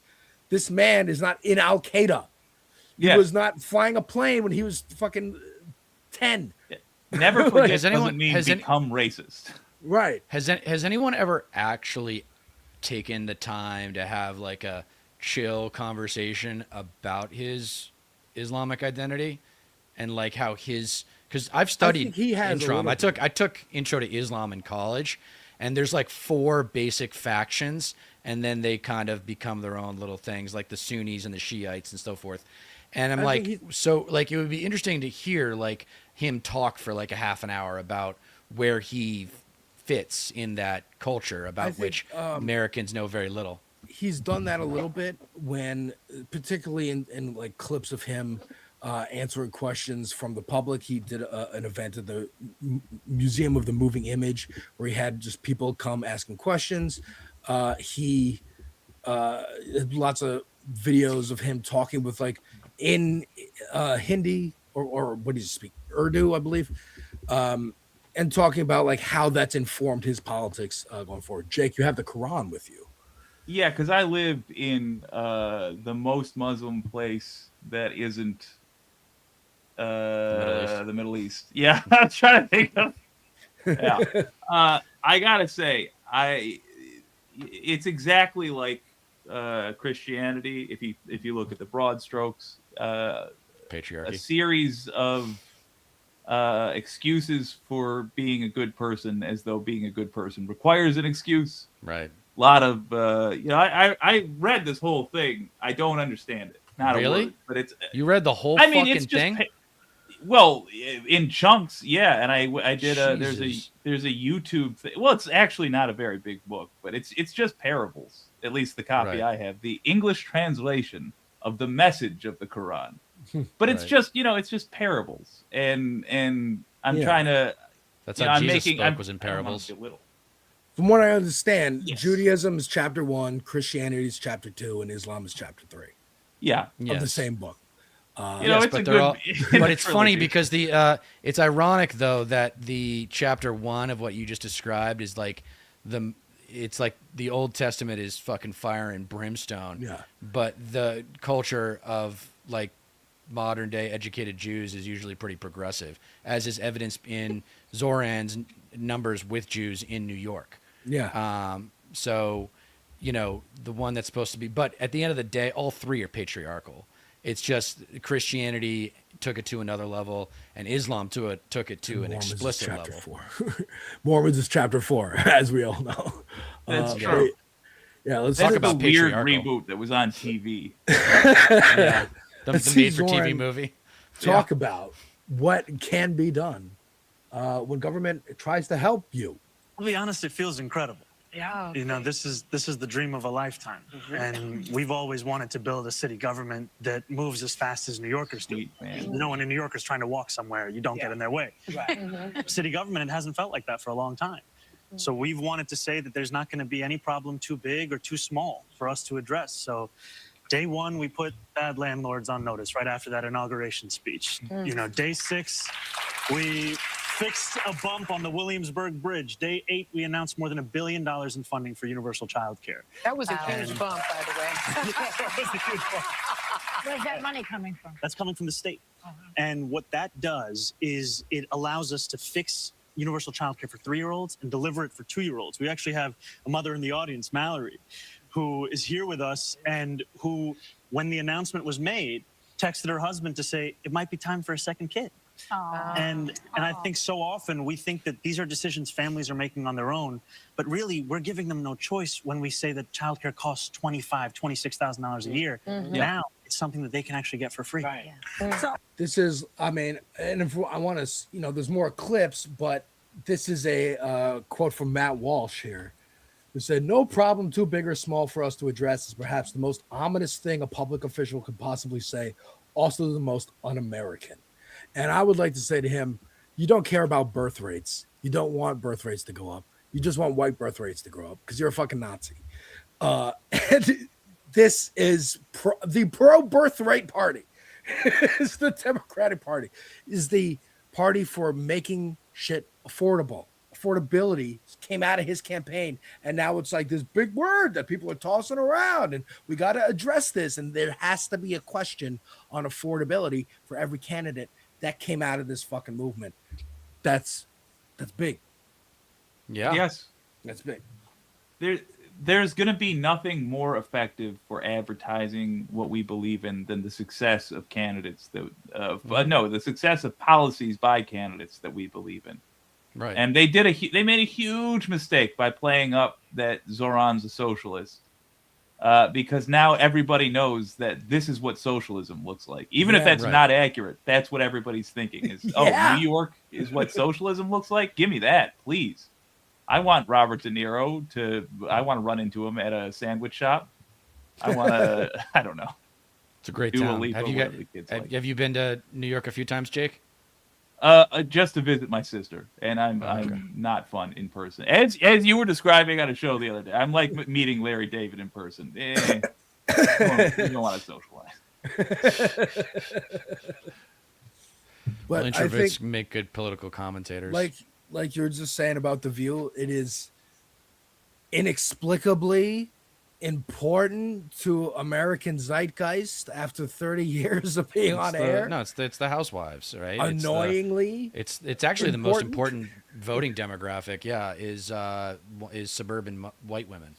this man is not in Al Qaeda. He was not flying a plane when he was fucking 10. Never forget Has anyone- doesn't mean has any- become racist. Right. Has anyone ever actually taken the time to have like a chill conversation about his Islamic identity and like how his, because I've studied he has a Intro. little I took Intro to Islam in college, and there's like 4 basic factions, and then they kind of become their own little things, like the Sunnis and the Shiites and so forth. And I'm I like, think so like it would be interesting to hear like him talk for like a half an hour about where he fits in that culture about think, which Americans know very little. He's done that a little bit when, particularly in like clips of him answering questions from the public. He did an event at the Museum of the Moving Image where he had just people come asking questions. He lots of videos of him talking with like in Hindi or what does he speak? Urdu, I believe. And talking about like how that's informed his politics going forward. Jake, you have the Quran with you. Yeah, because I live in the most Muslim place that isn't the Middle East. Yeah, I'm trying to think of. Yeah, I gotta say, it's exactly like Christianity. If you look at the broad strokes, Patriarchy. a series of excuses for being a good person, as though being a good person requires an excuse. Right. A lot of I read this whole thing. I don't understand it. Not Really? a word, but it's. You read the whole I mean, fucking it's just thing? well, in chunks, yeah. And I did Jesus. there's a YouTube thing. Well, it's actually not a very big book, but it's just parables. At least the copy Right. I have, the English translation of the message of the Quran. But it's Right. just it's just parables, and I'm Yeah. trying to. That's you know, how I'm Jesus making, spoke I'm, was in I don't wanna parables. belittle. From what I understand, Yes. Judaism is chapter 1, Christianity is chapter 2, and Islam is chapter 3 Yeah, of the Yes. same book. you know, Yes, it's a but good. they're all, but it's funny trilogy. because the it's ironic though that the chapter 1 of what you just described is like it's like the Old Testament is fucking fire and brimstone. Yeah. But the culture of like modern day educated Jews is usually pretty progressive, as is evidenced in Zoran's numbers with Jews in New York. Yeah. So, you know, the one that's supposed to be, but at the end of the day, all 3 are patriarchal. It's just Christianity took it to another level, and Islam took it to an Mormons is explicit chapter level. 4. Mormons is chapter 4, as we all know. That's yeah. true. Yeah, let's That's Talk the about weird patriarchal. reboot that was on TV. Yeah. The Let's see made-for-TV Zoran movie. talk about what can be done when government tries to help you. I'll be honest, it feels incredible. Yeah. You know, this is the dream of a lifetime. And we've always wanted to build a city government that moves as fast as New Yorkers do. Sweet, man. You know, when a New Yorker's trying to walk somewhere, you don't get in their way. City government, it hasn't felt like that for a long time. So we've wanted to say that there's not going to be any problem too big or too small for us to address. So day 1, we put bad landlords on notice right after that inauguration speech. You know, day 6, we fixed a bump on the Williamsburg Bridge. Day 8, we announced more than $1 billion in funding for universal child care. That was a huge bump, by the way. Where's that money coming from? That's coming from the state. And what that does is it allows us to fix universal child care for 3-year-olds and deliver it for 2-year-olds. We actually have a mother in the audience, Mallory, who is here with us and who, when the announcement was made, texted her husband to say, it might be time for a second kid. And I think so often we think that these are decisions families are making on their own, but really we're giving them no choice when we say that childcare costs $25,000, $26,000 a year. Now it's something that they can actually get for free. Right. This is, I mean, and if I want to, you know, there's more clips, but this is a quote from Matt Walsh here, who said, "No problem too big or small for us to address is perhaps the most ominous thing a public official could possibly say, also the most un-American." And I would like to say to him, you don't care about birth rates. You don't want birth rates to go up. You just want white birth rates to grow up because you're a fucking Nazi. And this is the pro-birth rate party. It's the Democratic Party. Is the party for making shit affordable. Affordability came out of his campaign. And now it's like this big word that people are tossing around. And we got to address this. And there has to be a question on affordability for every candidate that came out of this fucking movement. That's big. Yeah. Yes. That's big. there's going to be nothing more effective for advertising what we believe in than the success of candidates that the success of policies by candidates that we believe in. Right. And they made a huge mistake by playing up that Zoran's a socialist. Because now everybody knows that this is what socialism looks like. Even if that's not accurate, that's what everybody's thinking is, New York is what socialism looks like? Give me that, please. I want Robert De Niro I want to run into him at a sandwich shop. I want to, I don't know. It's a great Dua town. Lipa, Have you been to New York a few times, Jake? Just to visit my sister, and I'm not fun in person. As you were describing on a show the other day, I'm like meeting Larry David in person. You don't want to socialize. Well, But I introverts think, make good political commentators. like you're just saying about The View, it is inexplicably important to American zeitgeist after 30 years of being on air. No, it's the housewives, right? Annoyingly, it's actually the most important voting demographic. Yeah, is suburban white women.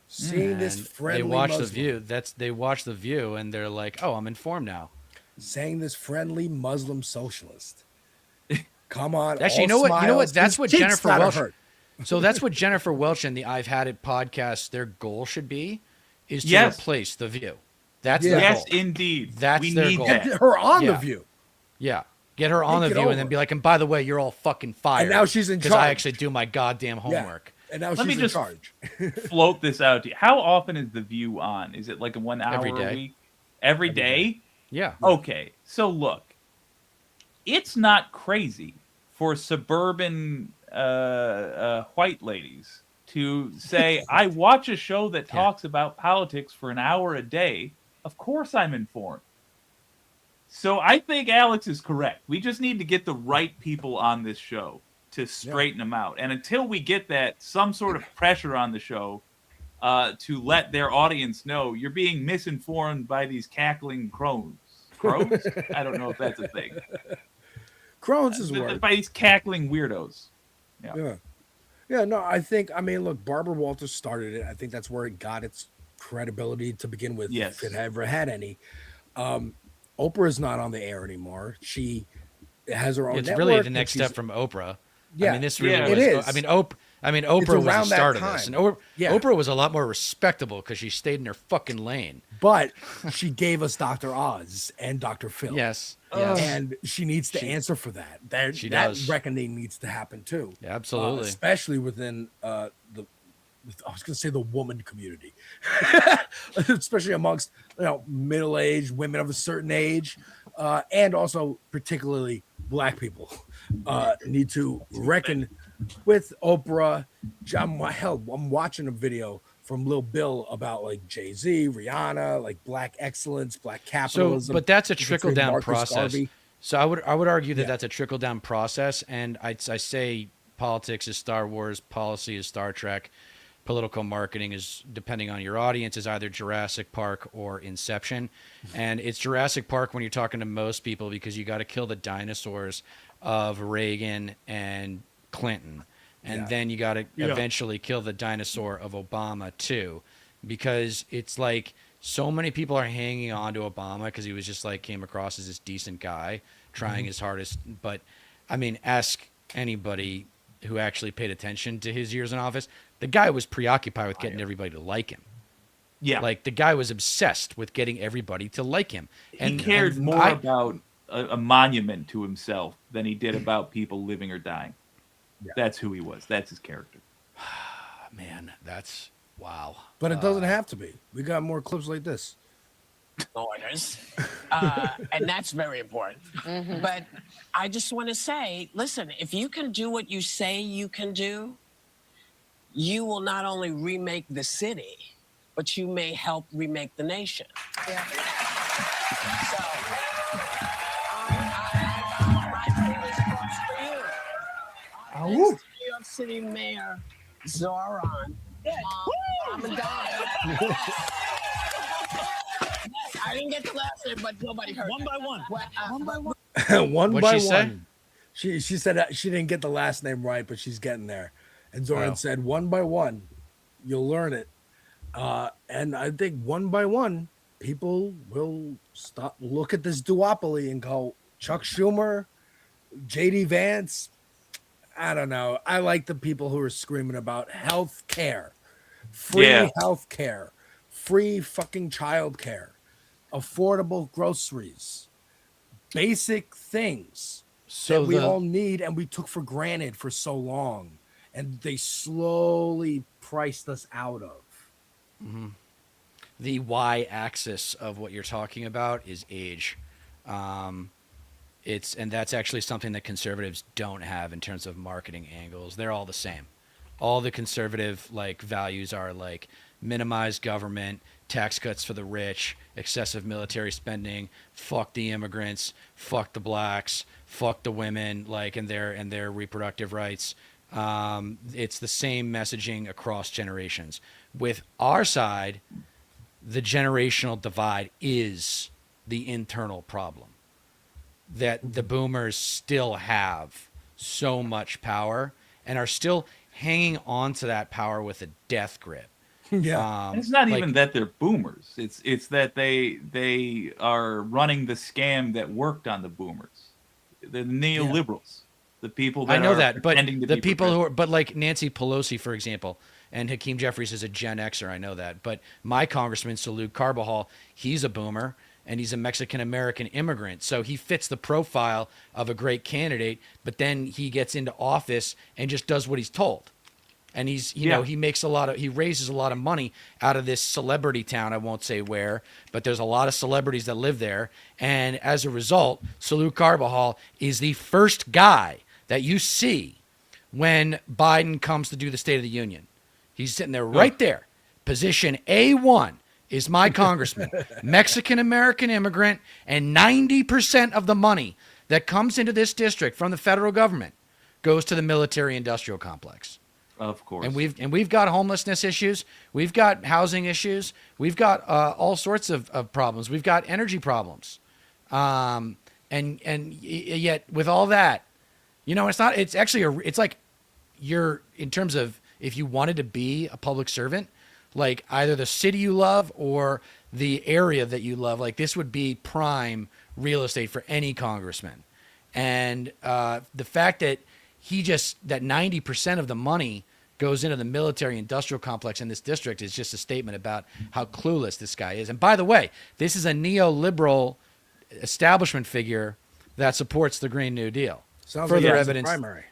seeing this And friendly they watch Muslim, the View. They watch the View, and they're like, "Oh, I'm informed now." saying this friendly Muslim socialist. Come on, Actually, all you know what? smiles. That's His what cheeks Jennifer gotta Welch. hurt. So that's what Jennifer Welch and the I've Had It podcast, their goal should be, is to Yes. replace the View. That's Yeah. their Yes, goal. indeed. That's we their need goal. that. Get her on Yeah. The View. Yeah. Get her on Think the it View and then over. be like, and by the way, you're all fucking fired. And now she's in because I charge. actually do my goddamn homework. And now Let me she's in just- charge. Float this out to you. How often is The View on? Is it like a 1 hour Every day. a week? Every day? Yeah. Okay, so look, it's not crazy for suburban white ladies to say, I watch a show that talks about politics for an hour a day. Of course I'm informed. So I think Alex is correct. We just need to get the right people on this show to straighten them out. And until we get that, some sort of pressure on the show to let their audience know you're being misinformed by these cackling crones. Crows? I don't know if that's a thing. Crohn's is word. By these cackling weirdos. Yeah. Yeah, no, I mean, look, Barbara Walters started it. I think that's where it got its credibility to begin with, Yes. if it ever had any. Oprah is not on the air anymore. She has her own It's network, really the and next she's- step from Oprah. Yeah, I mean, this really Yeah. was. It is. I mean, Oprah was the around that start of this, time. and Yeah. Oprah was a lot more respectable because she stayed in her fucking lane. But she gave us Dr. Oz and Dr. Phil. Yes. And she needs to answer for that. She that does. reckoning needs to happen too. Yeah, absolutely. Especially within I was going to say the woman community, especially amongst middle-aged women of a certain age, and also particularly Black people need to reckon with Oprah. I'm watching a video from Lil Bill about like Jay-Z, Rihanna, like Black excellence, Black capitalism. But that's a featuring trickle down Marcus process. Garvey. So I would argue that that's a trickle down process, and I say politics is Star Wars, policy is Star Trek, political marketing is, depending on your audience, is either Jurassic Park or Inception. And it's Jurassic Park when you're talking to most people because you got to kill the dinosaurs of Reagan and Clinton. And then you got to eventually kill the dinosaur of Obama too, because it's like so many people are hanging on to Obama because he was just like came across as this decent guy trying his hardest. But I mean, ask anybody who actually paid attention to his years in office. The guy was preoccupied with getting everybody to like him. Yeah. Like the guy was obsessed with getting everybody to like him. He cared more about a monument to himself than he did about people living or dying. Yeah. That's who he was. That's his character. Man, that's wow. But it doesn't have to be. We got more clips like this. Orders. And that's very important. But I just want to say, listen, if you can do what you say you can do, you will not only remake the city, but you may help remake the nation. Yeah. So, my fingers crossed for you. New York City Mayor Zoran. I'm a dime. I didn't get the last name, but nobody heard. One by one. One by one. One What'd by she say? one. She said she didn't get the last name right, but she's getting there. And Zoran said, one by one, you'll learn it. And I think one by one, people will look at this duopoly and go, Chuck Schumer, JD Vance. I don't know. I like the people who are screaming about health care, free health care, free fucking child care, affordable groceries, basic things that we all need and we took for granted for so long. And they slowly priced us out of. Mm-hmm. The y-axis of what you're talking about is age. And that's actually something that conservatives don't have in terms of marketing angles. They're all the same. All the conservative like values are like minimize government, tax cuts for the rich, excessive military spending, fuck the immigrants, fuck the blacks, fuck the women, like and their reproductive rights. It's the same messaging across generations. With our side, the generational divide is the internal problem. That the boomers still have so much power and are still hanging on to that power with a death grip. Yeah, it's not even that they're boomers. It's that they are running the scam that worked on the boomers. The neoliberals, the people that I know are that, but pretending to the be people who are, but like Nancy Pelosi, for example, and Hakeem Jeffries is a Gen Xer. I know that, but my congressman Salud Carbajal, he's a boomer. And he's a Mexican-American immigrant. So he fits the profile of a great candidate, but then he gets into office and just does what he's told. And he's, you know, he raises a lot of money out of this celebrity town. I won't say where, but there's a lot of celebrities that live there. And as a result, Salud Carbajal is the first guy that you see when Biden comes to do the State of the Union. He's sitting there right there. Position A1. Is my congressman, Mexican-American immigrant, and 90% of the money that comes into this district from the federal government goes to the military-industrial complex. Of course. And we've got homelessness issues. We've got housing issues. We've got all sorts of problems. We've got energy problems. And yet with all that, you know, it's like you're, in terms of if you wanted to be a public servant, like either the city you love or the area that you love, like this would be prime real estate for any congressman. And the fact that that 90% of the money goes into the military industrial complex in this district is just a statement about how clueless this guy is. And by the way, this is a neoliberal establishment figure that supports the Green New Deal. Sounds Further like evidence. Primary.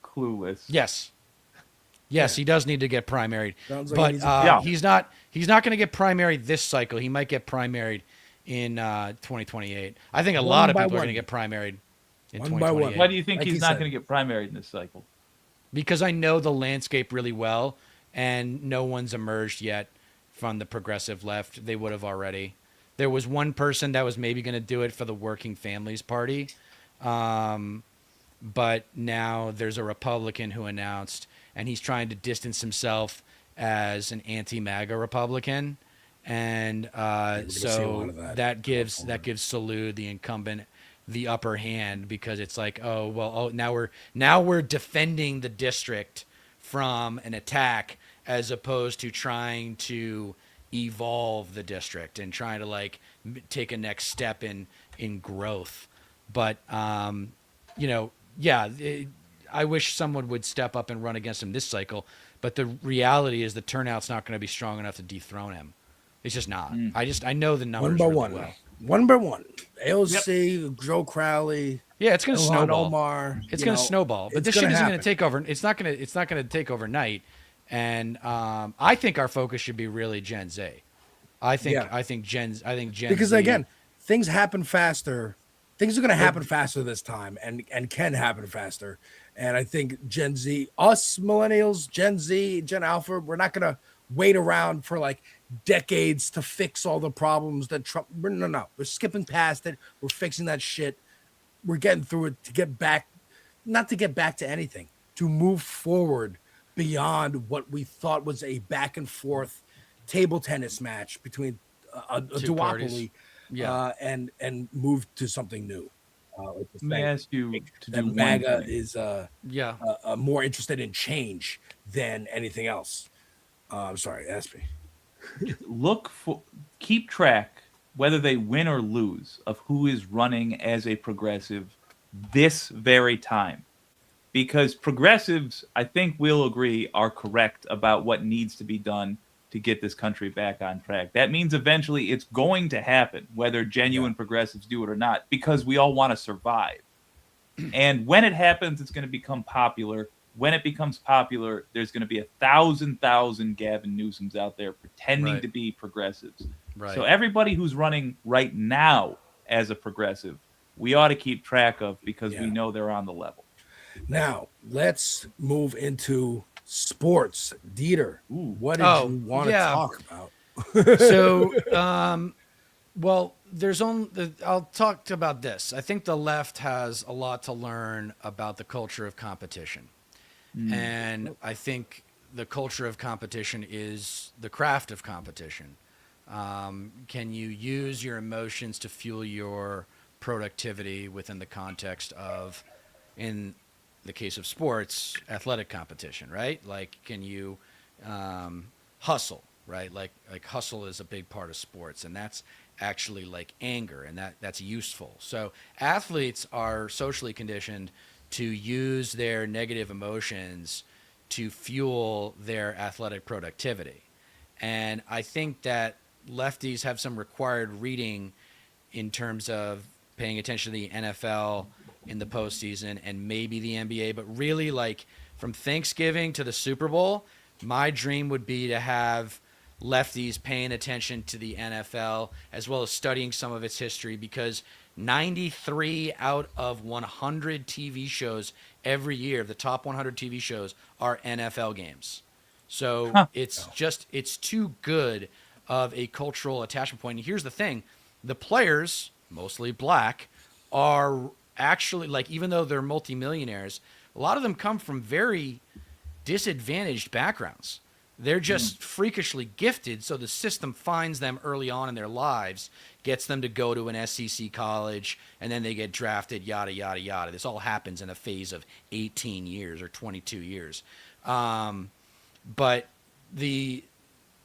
Clueless. Yes, he does need to get primaried, Like but he's not going to get primaried this cycle. He might get primaried in 2028. I think a lot of people are going to get primaried in 2028. Why do you think he's not going to get primaried in this cycle? Because I know the landscape really well, and no one's emerged yet from the progressive left. They would have already. There was one person that was maybe going to do it for the Working Families Party, but now there's a Republican who announced, and he's trying to distance himself as an anti-MAGA Republican, and so that gives Salud, the incumbent, the upper hand, because it's like, now we're defending the district from an attack as opposed to trying to evolve the district and trying to like take a next step in growth. But I wish someone would step up and run against him this cycle, but the reality is the turnout's not going to be strong enough to dethrone him. It's just not. I know the numbers one by one. AOC, Joe Crowley. Yeah, it's going to snowball. Omar, it's going to snowball, but this shit isn't going to take over. It's not going to take overnight. And I think our focus should be really Gen Z. I think Gen because Z, again, things happen faster. Things are going to happen faster this time, and can happen faster. And I think Gen Z, us millennials, Gen Z, Gen Alpha, we're not going to wait around for like decades to fix all the problems that Trump. No, we're skipping past it. We're fixing that shit. We're getting through it to get back, not to get back to anything, to move forward beyond what we thought was a back and forth table tennis match between a duopoly, and move to something new. Let me ask you to do MAGA one thing. is more interested in change than anything else. I'm sorry, ask me. Keep track, whether they win or lose, of who is running as a progressive this very time. Because progressives, I think we'll agree, are correct about what needs to be done to get this country back on track. That means eventually it's going to happen, whether genuine progressives do it or not, because we all want to survive. And when it happens, it's going to become popular. When it becomes popular, there's going to be 1,000 Gavin Newsoms out there pretending to be progressives. Right. So everybody who's running right now as a progressive, we ought to keep track of, because we know they're on the level. Now, let's move into sports. Dieter, what did you want to talk about? So, well, I'll talk about this. I think the left has a lot to learn about the culture of competition. And I think the culture of competition is the craft of competition. Can you use your emotions to fuel your productivity within the context of, in the case of sports, athletic competition, right? Like, can you hustle, right? Like hustle is a big part of sports, and that's actually like anger, and that's useful. So athletes are socially conditioned to use their negative emotions to fuel their athletic productivity. And I think that lefties have some required reading in terms of paying attention to the NFL in the postseason and maybe the NBA, but really, like, from Thanksgiving to the Super Bowl, my dream would be to have lefties paying attention to the NFL as well as studying some of its history, because 93 out of 100 TV shows every year, the top 100 TV shows, are NFL games. So it's too good of a cultural attachment point. And here's the thing. The players, mostly black, are actually, like, even though they're multimillionaires, a lot of them come from very disadvantaged backgrounds. They're just freakishly gifted, so the system finds them early on in their lives, gets them to go to an SEC college, and then they get drafted, yada, yada, yada. This all happens in a phase of 18 years or 22 years. But the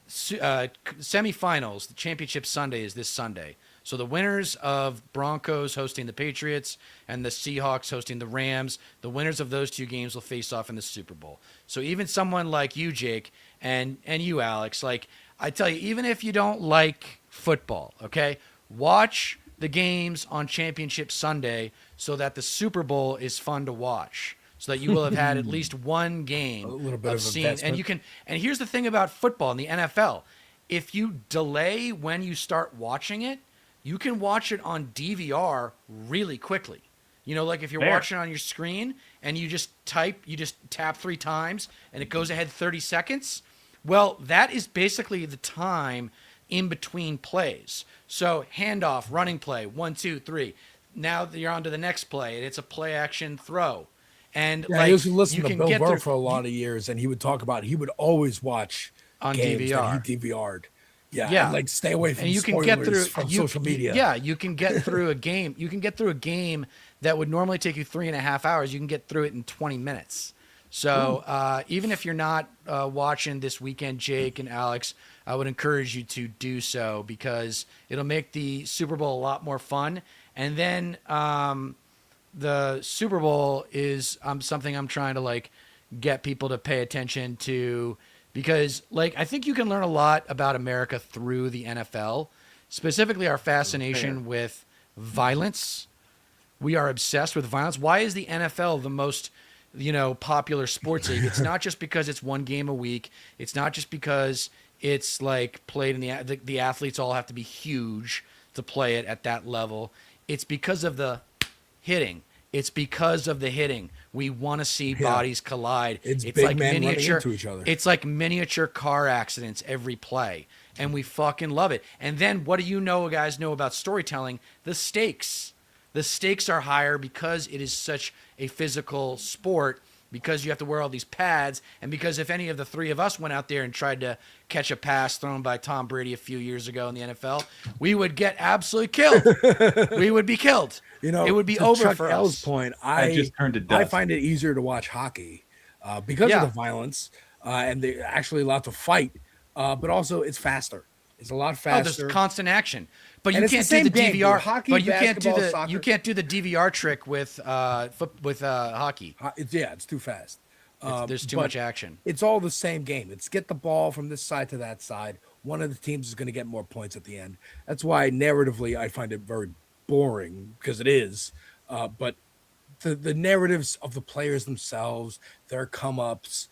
semifinals, the championship Sunday, is this Sunday. So the winners of Broncos hosting the Patriots and the Seahawks hosting the Rams, the winners of those two games will face off in the Super Bowl. So even someone like you, Jake, and you, Alex, like, I tell you, even if you don't like football, okay, watch the games on Championship Sunday so that the Super Bowl is fun to watch, so that you will have had at least one game A little bit of seeing. investment. And you can. And here's the thing about football in the NFL: if you delay when you start watching it, you can watch it on DVR really quickly. You know, like if you're watching on your screen and you just tap 3 times and it goes ahead 30 seconds. Well, that is basically the time in between plays. So handoff, running play, 1, 2, 3. Now you're on to the next play, and it's a play action throw. And I used to listen to Bill Burr for a lot of years, and he would talk about, he would always watch on games DVR. that he DVR'd. Yeah. And like, stay away from spoilers from social media. Yeah, you can get through a game. You can get through a game that would normally take you 3.5 hours. You can get through it in 20 minutes. So even if you're not watching this weekend, Jake and Alex, I would encourage you to do so, because it'll make the Super Bowl a lot more fun. And then the Super Bowl is something I'm trying to, like, get people to pay attention to, because, like, I think you can learn a lot about America through the NFL, specifically our fascination with violence. We are obsessed with violence. Why is the NFL the most, popular sports league? It's not just because it's one game a week. It's not just because it's, like, played in the athletes all have to be huge to play it at that level. It's because of the hitting. It's because of the hitting. We want to see bodies collide. It's big like men miniature running into each other. It's like miniature car accidents every play, and we fucking love it. And then what do you guys know about storytelling? The stakes. The stakes are higher because it is such a physical sport, because you have to wear all these pads, and because if any of the three of us went out there and tried to catch a pass thrown by Tom Brady a few years ago in the NFL, we would get absolutely killed. We would be killed. It would be over Chuck for L's us. point, I just turned to dust. I find it easier to watch hockey because of the violence. and they're actually allowed to fight. But also, it's faster. It's a lot Oh, faster. there's constant action, but And you it's the can't same do the game, DVR. dude. Hockey, but you can't do basketball, the soccer. you can't do the DVR trick with hockey. It's too fast. There's too but much action. It's all the same game. It's get the ball from this side to that side. One of the teams is going to get more points at the end. That's why narratively I find it very boring, because it is. But the narratives of the players themselves, their come ups,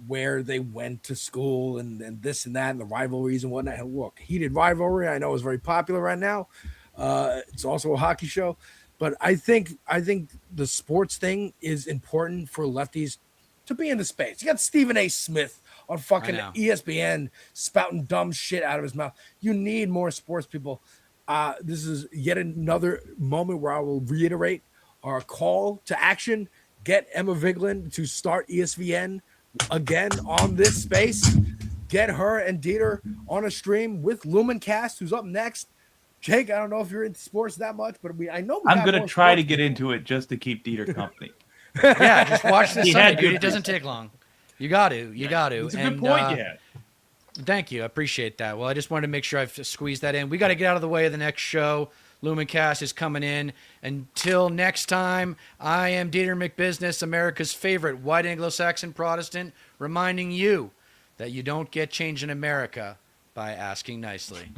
where they went to school, and this and that, and the rivalries and whatnot. Look, heated rivalry, I know, is very popular right now. It's also a hockey show, but I think the sports thing is important for lefties to be in the space. You got Stephen A. Smith on fucking know. ESPN spouting dumb shit out of his mouth. You need more sports people. This is yet another moment where I will reiterate our call to action. Get Emma Vigeland to start ESPN again on this space. Get her and Deter on a stream with Lumencast, who's up next. Jake, I don't know if you're into sports that much, but I know I'm going to try to get into it just to keep Deter company. Yeah, just watch this He Sunday, had dude. good It doesn't take long. You got to. It's a good point, yeah. Thank you. I appreciate that. Well, I just wanted to make sure I've squeezed that in. We got to get out of the way of the next show. Lumencast is coming in. Until next time, I am Deter McBizness, America's favorite white Anglo-Saxon Protestant, reminding you that you don't get change in America by asking nicely.